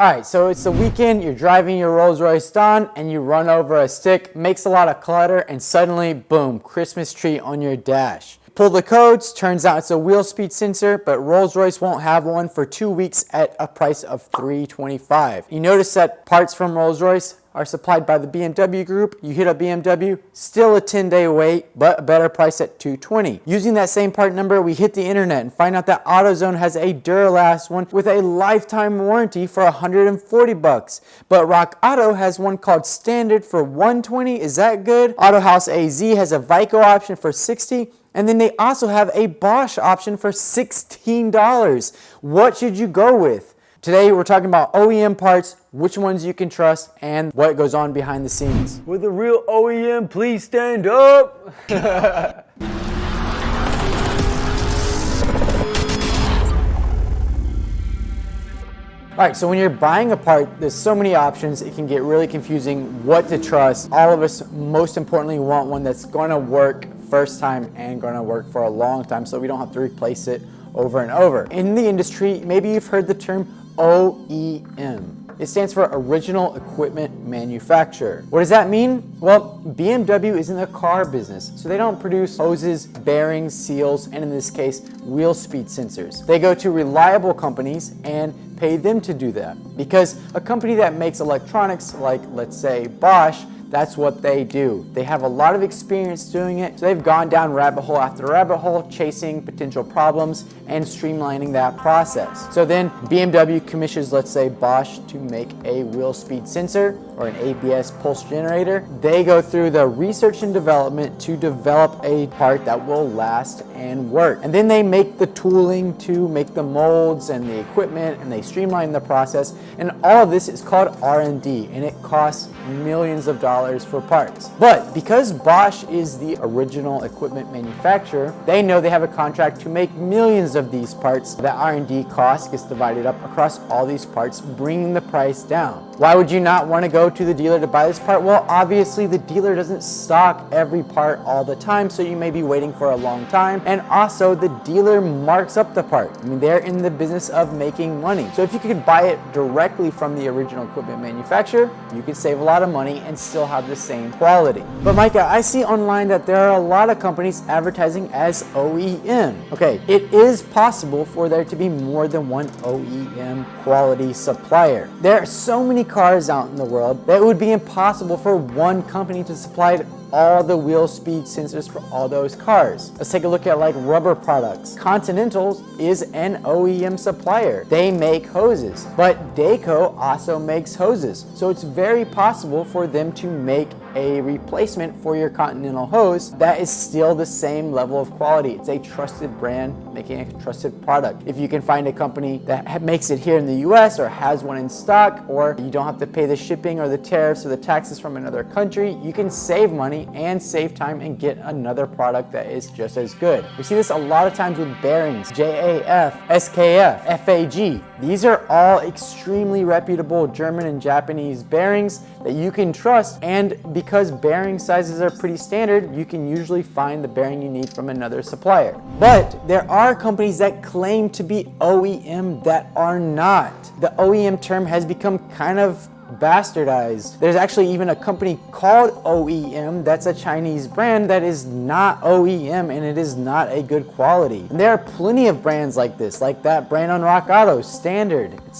All right, so it's the weekend, you're driving your Rolls Royce Dawn and you run over a stick, makes a lot of clutter, and suddenly, boom, Christmas tree on your dash. Pull the codes, turns out it's a wheel speed sensor, but Rolls Royce won't have one for 2 weeks at a price of $325. You notice that parts from Rolls Royce are supplied by the BMW group. You hit up BMW, still a 10-day wait, but a better price at $220. Using that same part number, we hit the internet and find out that AutoZone has a Duralast one with a lifetime warranty for $140. But Rock Auto has one called Standard for $120. Is that good? AutoHouse AZ has a Vico option for $60. And then they also have a Bosch option for $16. What should you go with? Today we're talking about OEM parts, which ones you can trust, and what goes on behind the scenes. With a real OEM, please stand up. All right, so when you're buying a part, there's so many options, it can get really confusing what to trust. All of us, most importantly, want one that's gonna work first time and gonna work for a long time so we don't have to replace it over and over. In the industry, maybe you've heard the term OEM. It stands for Original Equipment Manufacturer. What does that mean? Well, BMW is in the car business, so they don't produce hoses, bearings, seals, and in this case, wheel speed sensors. They go to reliable companies and pay them to do that. Because a company that makes electronics, like let's say Bosch, that's what they do. They have a lot of experience doing it, so they've gone down rabbit hole after rabbit hole, chasing potential problems and streamlining that process. So then BMW commissions, let's say Bosch, to make a wheel speed sensor or an ABS pulse generator. They go through the research and development to develop a part that will last and work. And then they make the tooling to make the molds and the equipment, and they streamline the process. And all of this is called R&D, and it costs millions of dollars for parts. But because Bosch is the original equipment manufacturer, they know they have a contract to make millions of these parts. That R&D cost gets divided up across all these parts, bringing the price down. Why would you not want to go to the dealer to buy this part? Well, obviously the dealer doesn't stock every part all the time, so you may be waiting for a long time. And also the dealer marks up the part. I mean, they're in the business of making money. So if you could buy it directly from the original equipment manufacturer, you could save a lot of money and still have the same quality. But Micah, I see online that there are a lot of companies advertising as OEM. Okay, it is possible for there to be more than one OEM quality supplier. There are so many cars out in the world that it would be impossible for one company to supply all the wheel speed sensors for all those cars. Let's take a look at like rubber products. Continental is an OEM supplier. They make hoses, but Dayco also makes hoses. So it's very possible for them to make a replacement for your Continental hose that is still the same level of quality. It's a trusted brand making a trusted product. If you can find a company that makes it here in the US or has one in stock, or you don't have to pay the shipping or the tariffs or the taxes from another country, you can save money and save time and get another product that is just as good. We see this a lot of times with bearings, JAF, SKF, FAG. These are all extremely reputable German and Japanese bearings that you can trust, and because bearing sizes are pretty standard, you can usually find the bearing you need from another supplier. But there are companies that claim to be OEM that are not. The OEM term has become kind of bastardized. There's actually even a company called OEM that's a Chinese brand that is not OEM, and it is not a good quality. And there are plenty of brands like this, like that brand on Rock Auto, Standard. It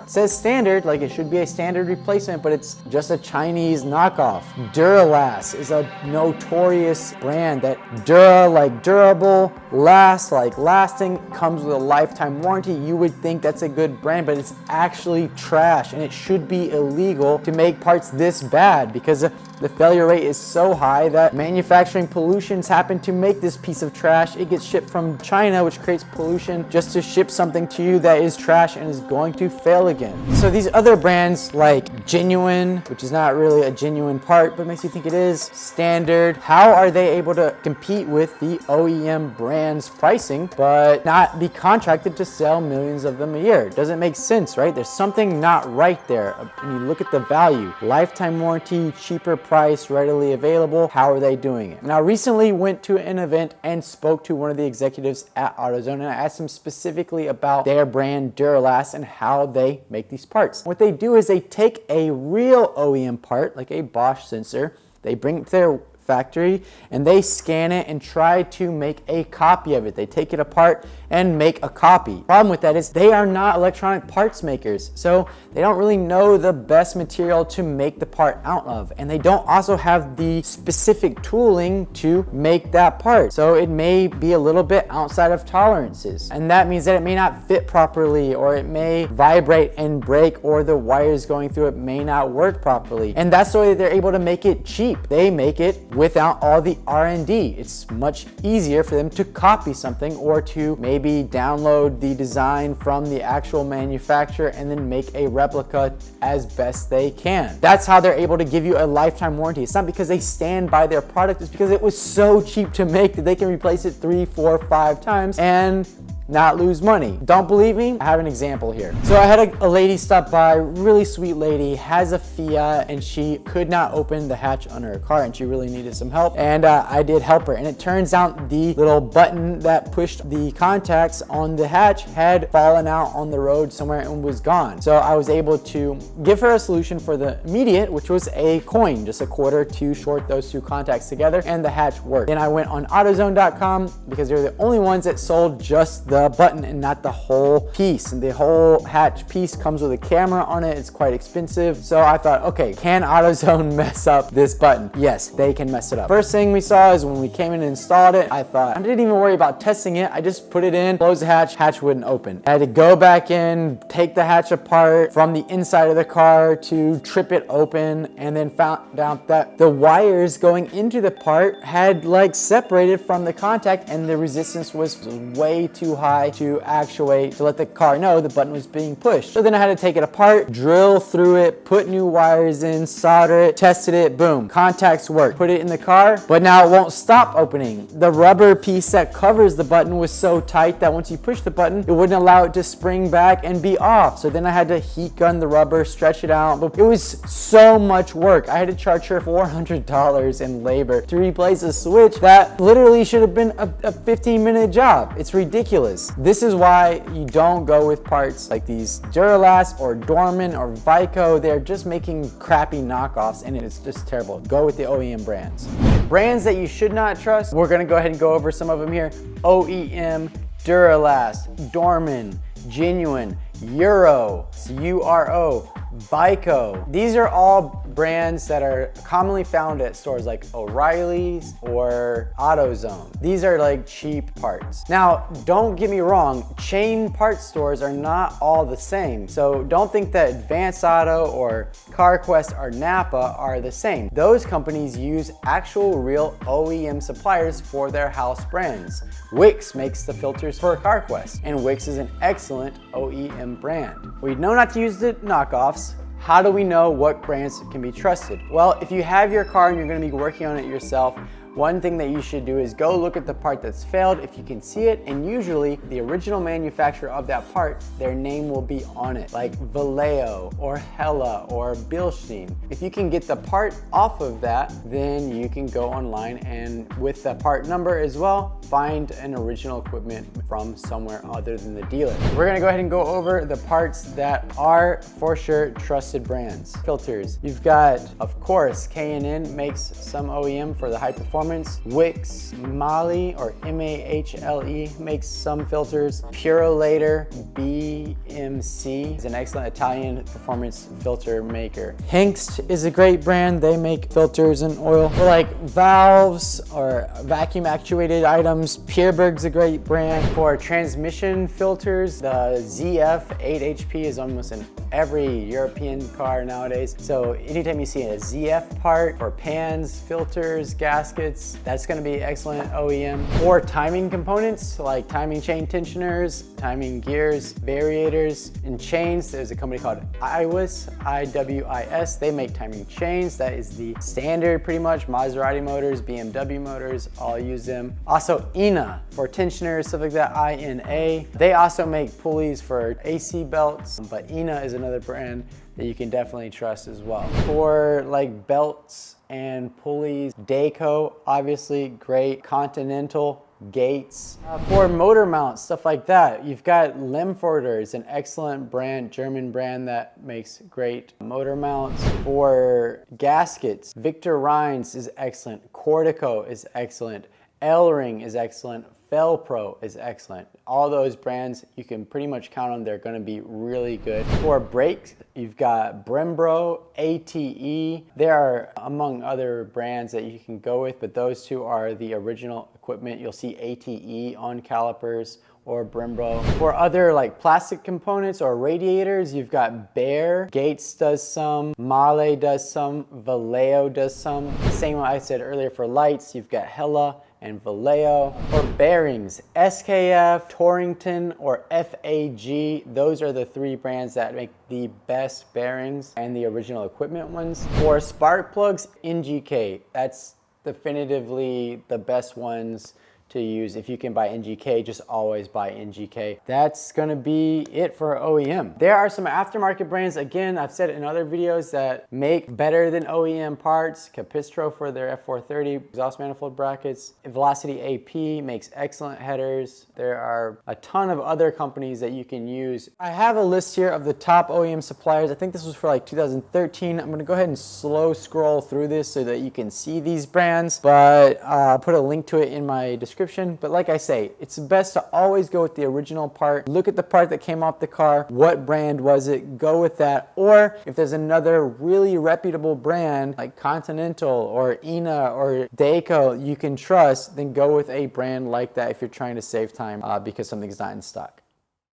says Standard, like it should be a standard replacement, but it's just a Chinese knockoff. Duralast is a notorious brand that Dura, like durable, last, like lasting, comes with a lifetime warranty. You would think that's a good brand, but it's actually trash, and it should be illegal to make parts this bad because the failure rate is so high that manufacturing pollutions happen to make this piece of trash. It gets shipped from China, which creates pollution just to ship something to you that is trash and is going to fail again. So these other brands like Genuine, which is not really a genuine part, but makes you think it is, Standard, how are they able to compete with the OEM brand's pricing but not be contracted to sell millions of them a year? It doesn't make sense, right? There's something not right there. When you and look at the value. Lifetime warranty, cheaper price, readily available. How are they doing it? Now, recently went to an event and spoke to one of the executives at AutoZone, and I asked him specifically about their brand Duralast and how they make these parts. What they do is they take a real OEM part, like a Bosch sensor, they bring it to their factory and they scan it and try to make a copy of it. They take it apart and make a copy. Problem with that is they are not electronic parts makers, so they don't really know the best material to make the part out of, and they don't also have the specific tooling to make that part, so it may be a little bit outside of tolerances, and that means that it may not fit properly, or it may vibrate and break, or the wires going through it may not work properly. And that's the way they're able to make it cheap. They make it without all the R&D. It's much easier for them to copy something, or to maybe download the design from the actual manufacturer and then make a replica as best they can. That's how they're able to give you a lifetime warranty. It's not because they stand by their product, it's because it was so cheap to make that they can replace it 3, 4, 5 times and not lose money. Don't believe me? I have an example here. So I had a lady stop by, really sweet lady, has a Fiat, and she could not open the hatch under her car and she really needed some help, and I did help her. And it turns out the little button that pushed the contacts on the hatch had fallen out on the road somewhere and was gone. So I was able to give her a solution for the immediate, which was a coin, just a quarter to short those two contacts together, and the hatch worked. Then I went on AutoZone.com because they're the only ones that sold just the button and not the whole piece. And the whole hatch piece comes with a camera on it. It's quite expensive. So I thought, okay, can AutoZone mess up this button? Yes, they can mess it up. First thing we saw is when we came in and installed it, I thought, I didn't even worry about testing it. I just put it in, close the hatch wouldn't open. I had to go back in, take the hatch apart from the inside of the car to trip it open, and then found out that the wires going into the part had like separated from the contact, and the resistance was way too high to actuate to let the car know the button was being pushed. So then I had to take it apart, drill through it, put new wires in, solder it, tested it, boom, contacts work. Put it in the car, but now it won't stop opening. The rubber piece that covers the button was so tight that once you push the button, it wouldn't allow it to spring back and be off. So then I had to heat gun the rubber, stretch it out. But it was so much work. I had to charge her $400 in labor to replace a switch that literally should have been a 15-minute job. It's ridiculous. This is why you don't go with parts like these Duralast or Dorman or Vico. They're just making crappy knockoffs, and it's just terrible. Go with the OEM brands. Brands that you should not trust, we're gonna go ahead and go over some of them here. OEM, Duralast, Dorman, Genuine, Euro, URO, Vico. These are all brands that are commonly found at stores like O'Reilly's or AutoZone. These are like cheap parts. Now, don't get me wrong, chain parts stores are not all the same. So don't think that Advance Auto or CarQuest or Napa are the same. Those companies use actual real OEM suppliers for their house brands. Wix makes the filters for CarQuest, and Wix is an excellent OEM brand. We know not to use the knockoffs. How do we know what brands can be trusted? Well, if you have your car and you're gonna be working on it yourself, one thing that you should do is go look at the part that's failed if you can see it, and usually the original manufacturer of that part, their name will be on it, like Vallejo or Hella or Bilstein. If you can get the part off of that, then you can go online and with the part number as well, find an original equipment from somewhere other than the dealer. We're gonna go ahead and go over the parts that are for sure trusted brands. Filters, you've got, of course, K&N makes some OEM for the high performance. Wix, Mahle or M-A-H-L-E makes some filters. Purolator, BMC is an excellent Italian performance filter maker. Hengst is a great brand. They make filters and oil for like valves or vacuum actuated items. Pierberg's a great brand. For transmission filters, the ZF 8HP is almost in every European car nowadays. So anytime you see a ZF part for pans, filters, gaskets, that's going to be excellent OEM. For timing components like timing chain tensioners, timing gears, variators, and chains, there's a company called IWIS, I-W-I-S. They make timing chains. That is the standard pretty much. Maserati motors, BMW motors, all use them. Also INA for tensioners, stuff like that, I-N-A. They also make pulleys for AC belts, but INA is another another brand that you can definitely trust as well. For like belts and pulleys, Dayco, obviously great. Continental, Gates. For motor mounts, stuff like that, you've got Lemforder. It's an excellent brand, German brand that makes great motor mounts. For gaskets, Victor Reinz is excellent. Cordico is excellent. L-Ring is excellent. Felpro is excellent. All those brands, you can pretty much count on, they're gonna be really good. For brakes, you've got Brembro, ATE. There are among other brands that you can go with, but those two are the original equipment. You'll see ATE on calipers or Brembro. For other like plastic components or radiators, you've got Bear, Gates does some, Mahle does some, Vallejo does some. Same what I said earlier for lights, you've got Hella and Vallejo. For bearings, SKF, Torrington, or FAG. Those are the three brands that make the best bearings and the original equipment ones. For spark plugs, NGK. That's definitively the best ones to use. If you can buy NGK, just always buy NGK. That's gonna be it for OEM. There are some aftermarket brands, again, I've said in other videos, that make better than OEM parts. Capistro for their F430 exhaust manifold brackets. Velocity AP makes excellent headers. There are a ton of other companies that you can use. I have a list here of the top OEM suppliers. I think this was for like 2013. I'm gonna go ahead and slow scroll through this so that you can see these brands, but I'll put a link to it in my description. But like I say, it's best to always go with the original part. Look at the part that came off the car. What brand was it? Go with that. Or if there's another really reputable brand like Continental or INA or Dayco you can trust, then go with a brand like that if you're trying to save time because something's not in stock.